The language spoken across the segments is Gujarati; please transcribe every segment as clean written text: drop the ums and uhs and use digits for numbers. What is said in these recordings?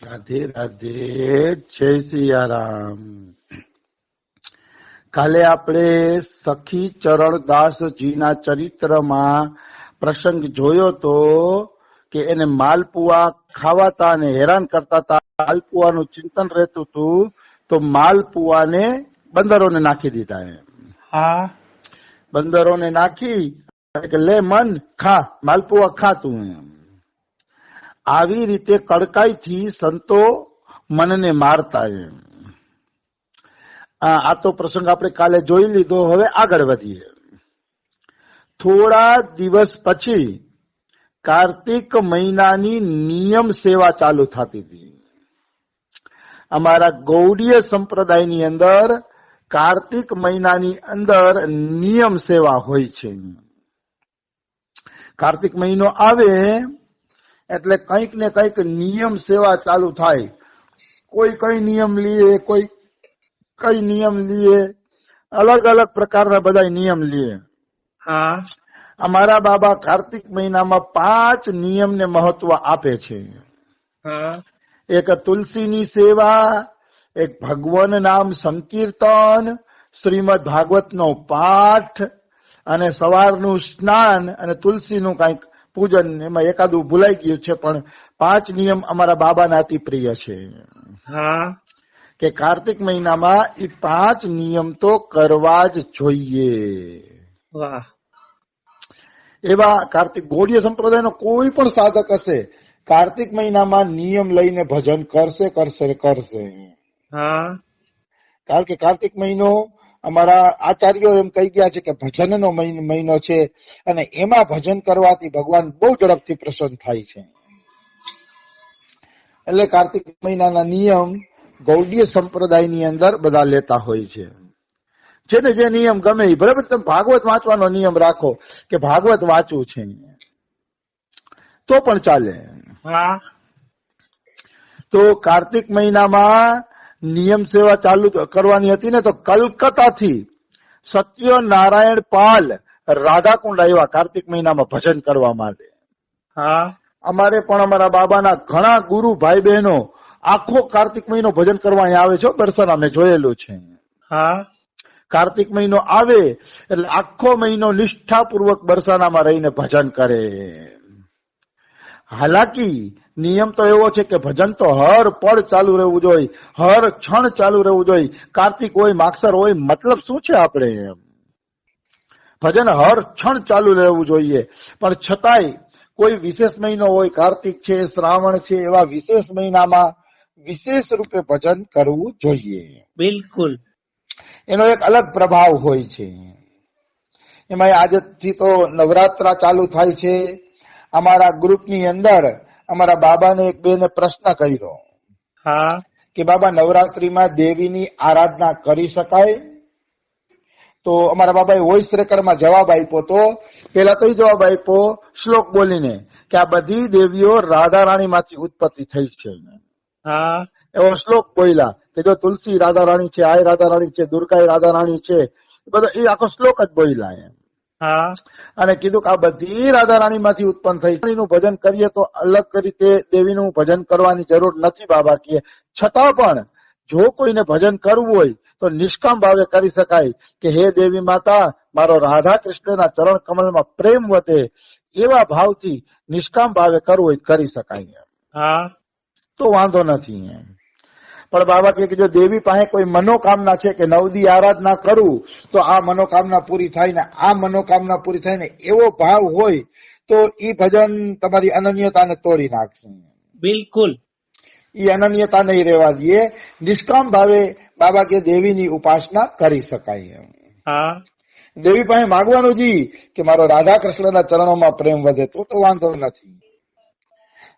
રાધે રાધે, જય સિયારામ. કાલે આપણે સખી ચરણદાસજીના ચરિત્રમાં પ્રસંગ જોયો તો કે એને માલપુઆ ખાવાતા અને હેરાન કરતા હતા. માલપુઆનું ચિંતન રહેતું હતું તો માલપુઆને બંદરોને નાખી દીધા. હા, બંદરોને નાખી કે લે મન ખા, માલપુઆ ખા તું. આવી રીતે કડકાઈથી સંતો મનને મારતા. આ તો પ્રસંગ આપણે કાલે જોઈ લીધો. હવે આગળ વધીએ. થોડા દિવસ પછી કાર્તિક મહિનાની નિયમ સેવા ચાલુ થતી હતી. અમારા ગૌડીય સંપ્રદાયની અંદર કાર્તિક મહિનાની અંદર નિયમ સેવા હોય છે. કાર્તિક મહિનો આવે એટલે કંઈક ને કંઈક નિયમ સેવા ચાલુ થાય. કોઈ કઈ નિયમ લીએ, કોઈ કઈ નિયમ લીએ, અલગ અલગ પ્રકારના બધા નિયમ લીએ. હા, અમારા બાબા કાર્તિક મહિનામાં 5 નિયમને મહત્વ આપે છે. હા, એક તુલસીની સેવા, એક ભગવાન નામ સંકીર્તન, શ્રીમદ ભાગવતનો પાઠ અને સવારનું સ્નાન અને તુલસીનું કંઈક પૂજન. એમાં એકાદું ભૂલાઈ ગયું છે, પણ 5 નિયમ અમારા બાબાના અતિ પ્રિય છે. હા, કે કાર્તિક મહિનામાં એ 5 નિયમ તો કરવા જ જોઈએ. વાહ, એવા કાર્તિક ગૌડીય સંપ્રદાયનો કોઈ પણ સાધક હશે, કાર્તિક મહિનામાં નિયમ લઈને ભજન કરશે કરશે કરશે. હા, કારણ કે કાર્તિક મહિનો અમારા આચાર્યો એમ કહી ગયા છે કે ભજનનો મહિનો છે અને એમાં ભજન કરવાથી ભગવાન બહુ ઝડપથી પ્રસન્ન થાય છે. એટલે કાર્તિક મહિનાના નિયમ ગૌડીય સંપ્રદાયની અંદર બધા લેતા હોય છે. જેને જે નિયમ ગમે એ, બરાબર. તમે ભાગવત વાંચવાનો નિયમ રાખો કે ભાગવત વાંચવું છે તો પણ ચાલે. હા, તો કાર્તિક મહિનામાં નિયમ સેવા ચાલુ કરવાની હતી ને, તો કલકત્તાથી સત્યનારાયણ પાલ રાધાકુંડ આવ્યા કાર્તિક મહિનામાં ભજન કરવા માટે. હા, અમારે પણ અમારા બાબાના ઘણા ગુરુ ભાઈ બહેનો આખો કાર્તિક મહિનો ભજન કરવા અહીંયા આવે છે. બરસાના મેં જોયેલું છે. હા, કાર્તિક મહિનો આવે એટલે આખો મહિનો નિષ્ઠાપૂર્વક બરસાનામાં રહીને ભજન કરે. હાલાકી નિયમ તો એવો છે કે ભજન તો હર પળ ચાલુ રહેવું જોઈએ, હર ક્ષણ ચાલુ રહેવું જોઈએ. કાર્તિક હોય, માગસર હોય, મતલબ શું છે આપણે એમ? ભજન હર ક્ષણ ચાલુ રહેવું જોઈએ. પણ છતાંય કોઈ વિશેષ મહિનો હોય, કાર્તિક છે, શ્રાવણ છે, એવા વિશેષ મહિનામાં વિશેષ રૂપે ભજન કરવું જોઈએ. બિલકુલ. એનો એક અલગ પ્રભાવ હોય છે. એમાં આજથી તો નવરાત્રા ચાલુ થાય છે. અમારા ગ્રુપની અંદર અમારા બાબાને એક બેને પ્રશ્ન કર્યો. હા, કે બાબા, નવરાત્રીમાં દેવીની આરાધના કરી શકાય? તો અમારા બાબાએ વોઇસ રેકોર્ડમાં જવાબ આપ્યો. તો પેલા તો એ જવાબ આપ્યો શ્લોક બોલીને કે આ બધી દેવીઓ રાધા રાણીમાંથી ઉત્પત્તિ થઈ છે. હા, એવો શ્લોક બોલ્યા કે જો તુલસી રાધા રાણી છે, આય રાધા રાણી છે, દુર્ગા રાધા રાણી છે, બધા એ આખો શ્લોક જ બોલ્યા એમ. હા, અને કીધું કે આ બધી રાધા રાણીમાંથી ઉત્પન્ન થઈ. રાણીનું ભજન કરીએ તો અલગ રીતે દેવીનું ભજન કરવાની જરૂર નથી બાબા કહે. છતાં પણ જો કોઈને ભજન કરવું હોય તો નિષ્કામ ભાવે કરી શકાય. કે હે દેવી માતા, મારો રાધા કૃષ્ણના ચરણ કમલમાં પ્રેમ વધે, એવા ભાવથી નિષ્કામ ભાવે કરવું હોય કરી શકાય. હા, તો વાંધો નથી એમ. પણ બાબા કહે કે જો દેવી પાસે કોઈ મનોકામના છે કે 9 દી આરાધના કરું તો આ મનોકામના પૂરી થાય ને આ મનોકામના પૂરી થાય ને, એવો ભાવ હોય તો ઈ ભજન તમારી અનન્યતાને તોડી નાખશે. બિલકુલ. ઈ અનન્યતા નહીં રહેવા દઈએ. નિષ્કામ ભાવે બાબા કે દેવીની ઉપાસના કરી શકાય એમ. હા, દેવી પાસે માગવાનું જી કે મારો રાધા કૃષ્ણના ચરણોમાં પ્રેમ વધે, તો વાંધો નથી.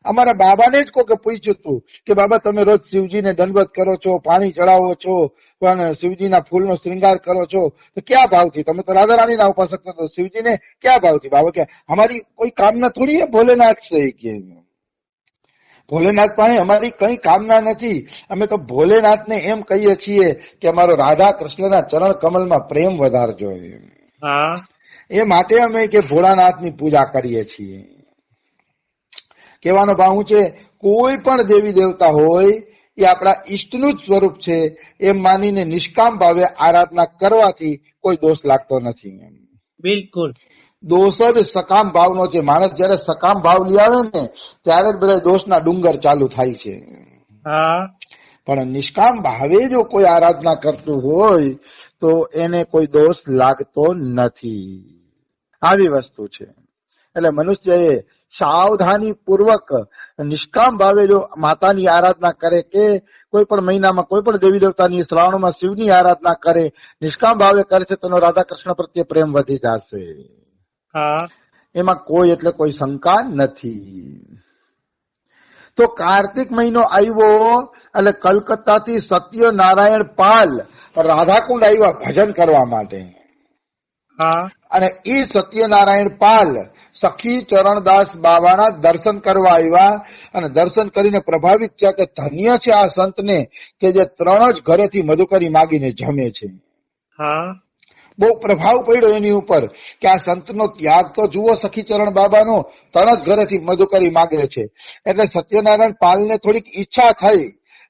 અમારા બાબાને જ કોકે પૂછ્યું હતું કે બાબા, તમે રોજ શિવજીને દંડવત કરો છો, પાણી ચડાવો છો, પણ શિવજીના ફૂલનો શ્રૃંગાર કરો છો, તો ક્યાં ભાવથી? તમે તો રાધા રાણીના ઉપાસક છો, તો શિવજીને ક્યાં ભાવથી? બાબા કે અમારી કોઈ કામના થોડી है ભોલેનાથ से કે ભોલેનાથ પાસે અમારી કઈ કામના નથી. અમે તો ભોલેનાથને એમ કહીએ છીએ કે અમારો રાધા કૃષ્ણના ચરણ કમલમાં પ્રેમ વધારજો. હા, એ માટે અમે કે ભોળાનાથની પૂજા કરીએ છીએ. કહેવાનો ભાવ છે કોઈ પણ દેવી દેવતા હોય એ આપણા ઈષ્ટનું જ સ્વરૂપ છે એમ માનીને નિષ્કામ ભાવે આરાધના કરવાથી કોઈ દોષ લાગતો નથી. બિલકુલ. દોષ જ સકામ ભાવનો છે. માણસ જયારે સકામ ભાવ લઈ આવે ને ત્યારે જ બધા દોષના ડુંગર ચાલુ થાય છે. હા. પણ નિષ્કામ ભાવે જો કોઈ આરાધના કરતું હોય તો એને કોઈ દોષ લાગતો નથી. આવી વસ્તુ છે. એટલે મનુષ્યએ સાવધાની પૂર્વક નિષ્કામ ભાવે જો માતાની આરાધના કરે કે કોઈ પણ મહિનામાં કોઈ પણ દેવી દેવતાની, શ્રાવણમાં શિવની આરાધના કરે, નિષ્કામ ભાવે કરે છે તેનો રાધા કૃષ્ણ પ્રત્યે પ્રેમ વધી જશે. હા. એમાં કોઈ એટલે કોઈ શંકા નથી. તો કાર્તિક મહિનો આવ્યો એટલે કલકત્તાથી સત્યનારાયણ પાલ રાધાકુંડ આવ્યા ભજન કરવા માટે. હા. અને એ સત્યનારાયણ પાલ સખી ચરણદાસ બાબાના દર્શન કરવા આવ્યા અને દર્શન કરીને પ્રભાવિત થયા કે ધન્ય છે આ સંતને કે જે 3 જ ઘરેથી મધુકરી માગીને જમે છે. હા. બહુ પ્રભાવ પડ્યો એની ઉપર કે આ સંતનો ત્યાગ તો જુઓ સખી ચરણ બાબાનો, 3 જ ઘરેથી મધુકરી માગે છે. એટલે સત્યનારાયણ પાલને થોડીક ઈચ્છા થઈ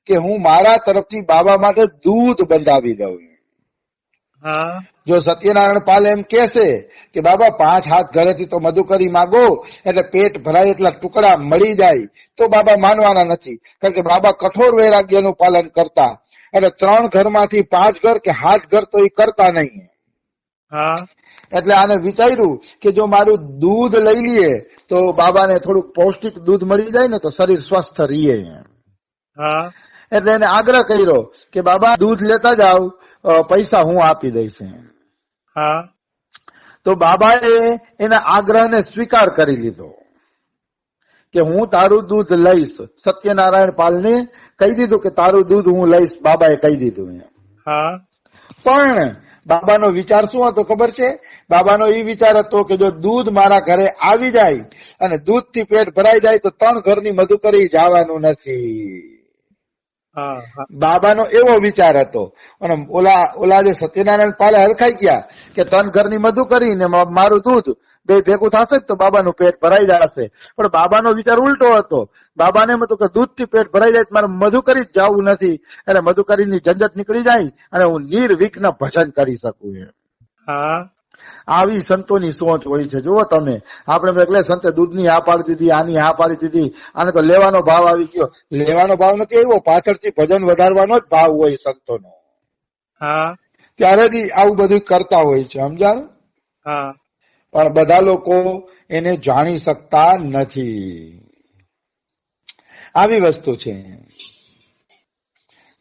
કે હું મારા તરફથી બાબા માટે દૂધ બંધાવી દઉં. હા. જો સત્યનારાયણ પાલ એમ કહેશે કે બાબા 5 હાથ ઘરેથી તો મધુકરી માગો એટલે પેટ ભરાય એટલા ટુકડા મળી જાય તો બાબા માનવાના નથી. કારણ કે બાબા કઠોર વૈરાગ્યનું પાલન કરતા. એટલે 3 ઘરમાંથી 5 ઘર કે 7 ઘર તો એ કરતા નહીં. હા. એટલે આને વિચાર્યું કે જો મારું દૂધ લઈ લઈએ તો બાબાને થોડુંક પૌષ્ટિક દૂધ મળી જાય ને તો શરીર સ્વસ્થ રહે. હા. એટલે એને આગ્રહ કર્યો કે બાબા દૂધ લેતા જાવ, પૈસા હું આપી દઈશ. હા. તો બાબાએ એના આગ્રહને સ્વીકાર કરી લીધો કે હું તારું દૂધ લઈશ. સત્યનારાયણ પાલને કહી દીધું કે તારું દૂધ હું લઈશ, બાબાએ કહી દીધું. હા. પણ બાબાનો વિચાર શું હતો ખબર છે? બાબાનો એ વિચાર હતો કે જો દૂધ મારા ઘરે આવી જાય અને દૂધથી પેટ ભરાઈ જાય તો 3 ઘરની મધુકરી જવાનું નથી. હા. હા. બાબાનો એવો વિચાર હતો. અને ઓલા જે સત્યનારાયણ પાલે હરખાઈ ગયા કે 3 ઘરની મધુકરી ને મારું દૂધ બે ભેગું થશે તો બાબાનું પેટ ભરાઈ જશે. પણ બાબાનો વિચાર ઉલટો હતો. બાબાને એમ હતું કે દૂધથી પેટ ભરાઈ જાય મારે મધુકરી જ જવું નથી, એટલે મધુકરીની ઝંઝટ નીકળી જાય અને હું નિર્વિઘ્ન ભજન કરી શકું. હા. આવી સંતોની સોચ હોય છે. જુઓ તમે, આપણે એટલે સંતે દૂધની હા પાડી દીધી, આની હા પાડી દીધી, આને તો લેવાનો ભાવ આવી ગયો. લેવાનો ભાવ નથી આવ્યો, પાછળથી ભજન વધારવાનો જ ભાવ હોય સંતોનો. હા. ત્યારે જ આવું બધું કરતા હોય છે. સમજાણું? હા. પણ બધા લોકો એને જાણી શકતા નથી. આવી વસ્તુ છે.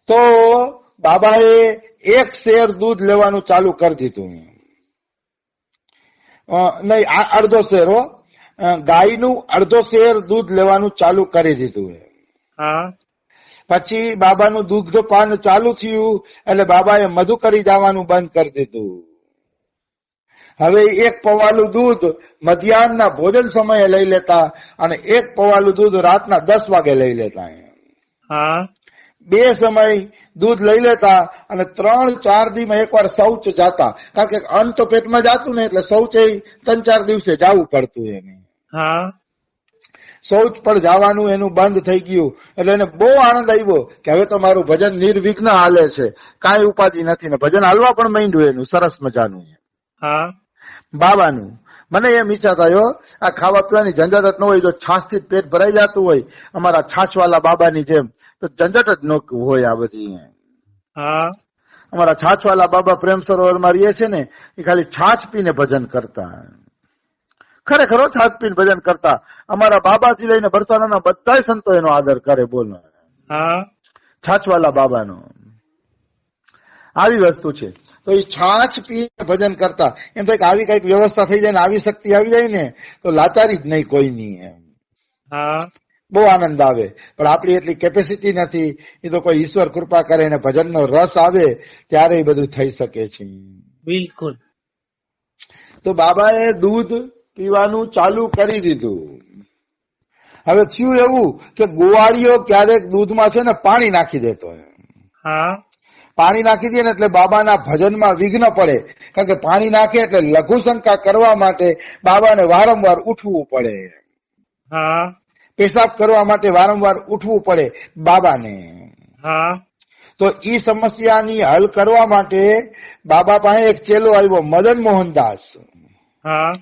તો બાબાએ 1 શેર દૂધ લેવાનું ચાલુ કરી દીધું. નહીં, અડધો શેર, ગાયનું અડધો શેર દૂધ લેવાનું ચાલુ કરી દીધું. હા. પછી બાબાનું દુગ્ધપાન ચાલુ થયું એટલે બાબાએ મધુકરી જવાનું બંધ કરી દીધું. હવે 1 પવાલું દૂધ મધ્યાહનના ભોજન સમયે લઈ લેતા અને 1 પવાલું દૂધ રાતના 10 વાગે લઈ લેતા. હા. 2 સમય દૂધ લઈ લેતા અને 3-4 દિવસમાં એકવાર શૌચ જાતા. કારણ કે અન્ન તો પેટમાં જાતું ને એટલે શૌચે 3-4 દિવસે જવું પડતું એને. હા. શૌચ પર જવાનું એનું બંધ થઈ ગયું. એટલે એને બહુ આનંદ આવ્યો કે હવે તો મારું ભજન નિર્વિઘ્ન હાલે છે, કાંઈ ઉપાધિ નથી ને ભજન હાલવા પણ માંડ્યું એનું સરસ મજાનું. હા. બાબાનું મને એમ ઈચ્છા થયો આ ખાવા પીવાની ઝંઝટ ન હોય, જો છાશથી જ પેટ ભરાઈ જતું હોય અમારા છાછવાલા બાબાની જેમ તો ઝંઝટ જ ન હોય આ બધી. હા. અમારા છાછવાલા બાબા પ્રેમ સરોવરમાં રહીએ છે ને એ ખાલી છાછ પીને ભજન કરતા. ખરેખર છાછ પીને ભજન કરતા. અમારા બાબાથી લઈને બરસાનાના બધા સંતો એનો આદર કરે. બોલો. હા. છાછવાલા બાબાનો આવી વસ્તુ છે. તો એ છાછ પીને ભજન કરતા. એમ થાય કે આવી કઈક વ્યવસ્થા થઈ જાય ને આવી શક્તિ આવી જાય ને તો લાચારી જ નહીં કોઈની. એમ હા. બહુ આનંદ આવે. પણ આપણી એટલી કેપેસિટી નથી. એ તો કોઈ ઈશ્વર કૃપા કરે ને ભજનનો રસ આવે ત્યારે એ બધું થઈ શકે છે. બિલકુલ. તો બાબાએ દૂધ પીવાનું ચાલુ કરી દીધું. હવે થયું એવું કે ગોવાળીઓ ક્યારેક દૂધમાં છે ને પાણી નાખી દેતો. હા. પાણી નાખી દે ને એટલે બાબાના ભજનમાં વિઘ્ન પડે. કારણ કે પાણી નાખે એટલે લઘુશંકા કરવા માટે બાબાને વારંવાર ઉઠવું પડે. હા. પેશાબ કરવા માટે વારંવાર ઉઠવું પડે બાબાને. હા તો ઈ સમસ્યાની હલ કરવા માટે બાબા પાસે એક ચેલો આવ્યો મદન મોહનદાસ. હા